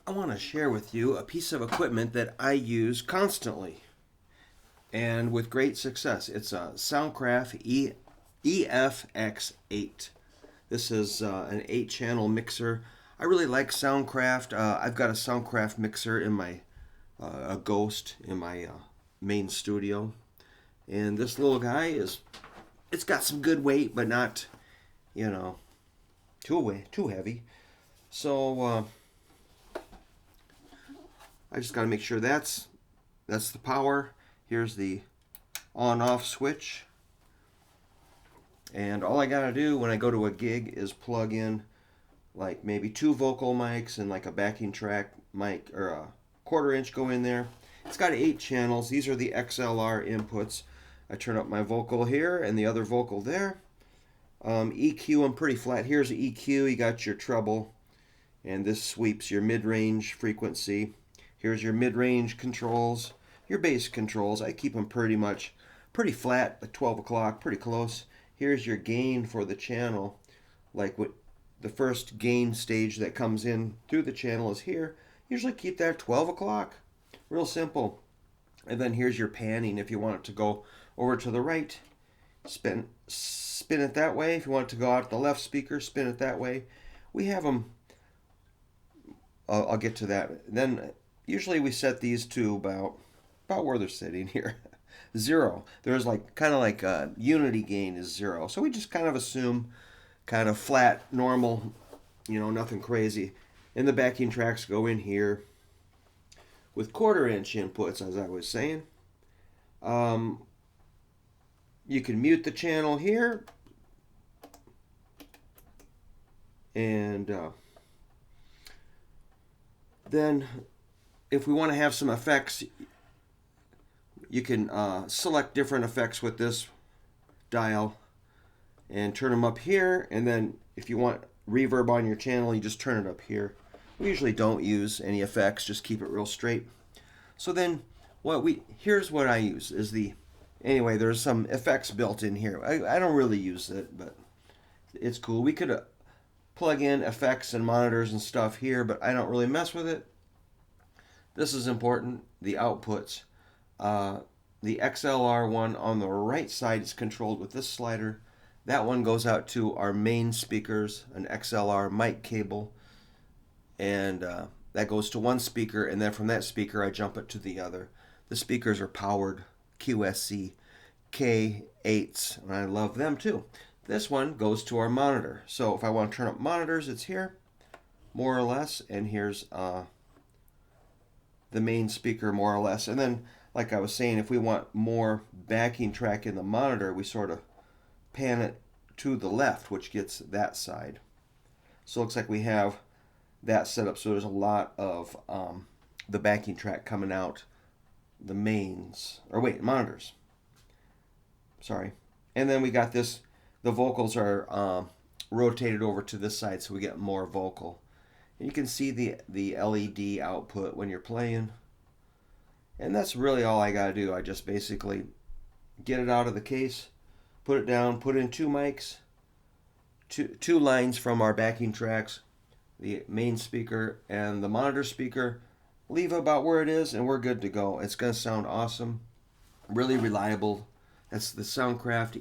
I want to share with you a piece of equipment that I use constantly and with great success. It's a Soundcraft EFX8. This is an 8-channel mixer. I really like Soundcraft. I've got a Soundcraft mixer in my a Ghost in my main studio, and this little guy it's got some good weight, but not you know too heavy. So I just got to make sure that's the power. Here's the on-off switch. And all I got to do when I go to a gig is plug in like maybe 2 vocal mics and like a backing track mic or a 1/4 inch go in there. It's got 8 channels. These are the XLR inputs. I turn up my vocal here and the other vocal there. EQ, I'm pretty flat. Here's the EQ. You got your treble, and this sweeps your mid-range frequency. Here's your mid-range controls, your bass controls. I keep them pretty flat at 12 o'clock, pretty close. Here's your gain for the channel. Like what the first gain stage that comes in through the channel is here. Usually keep that at 12 o'clock. Real simple. And then here's your panning if you want it to go over to the right. Spin it that way. If you want it to go out the left speaker, spin it that way. We have them. I'll get to that. Then usually we set these to about where they're sitting here. 0. There's like kind of like unity gain is 0. So we just kind of assume kind of flat, normal, nothing crazy. And the backing tracks go in here with 1/4 inch inputs, as I was saying. You can mute the channel here. And then if we want to have some effects, you can select different effects with this dial and turn them up here. And then if you want reverb on your channel, you just turn it up here. We usually don't use any effects, just keep it real straight. So then here's what I use is anyway, there's some effects built in here. I don't really use it, but it's cool. We could plug in effects and monitors and stuff here, but I don't really mess with it. This is important, the outputs. The XLR one on the right side is controlled with this slider. That one goes out to our main speakers, an XLR mic cable, and that goes to one speaker, and then from that speaker I jump it to the other. The speakers are powered QSC K8s, and I love them too. This one goes to our monitor. So if I want to turn up monitors, it's here, more or less, and here's the main speaker, more or less. And then, like I was saying, if we want more backing track in the monitor, we sort of pan it to the left, which gets that side. So it looks like we have that set up so there's a lot of the backing track coming out the monitors. Sorry. And then we got this, the vocals are rotated over to this side so we get more vocal. And you can see the LED output when you're playing. And that's really all I got to do. I just basically get it out of the case, put it down, put in 2 mics, two lines from our backing tracks, the main speaker and the monitor speaker, leave about where it is, and we're good to go. It's going to sound awesome, really reliable. That's the Soundcraft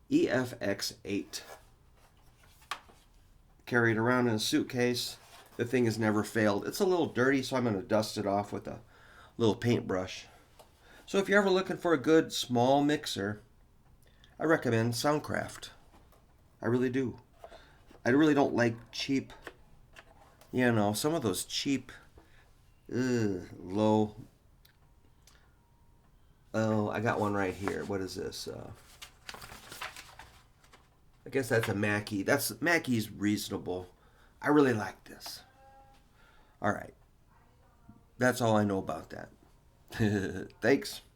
EFX8. Carry it around in a suitcase. The thing has never failed. It's a little dirty, so I'm going to dust it off with a little paintbrush. So if you're ever looking for a good small mixer, I recommend Soundcraft. I really do. I really don't like cheap, some of those cheap, low. Oh, I got one right here. What is this? I guess that's a Mackie. Mackie's reasonable. I really like this. All right. That's all I know about that. Thanks.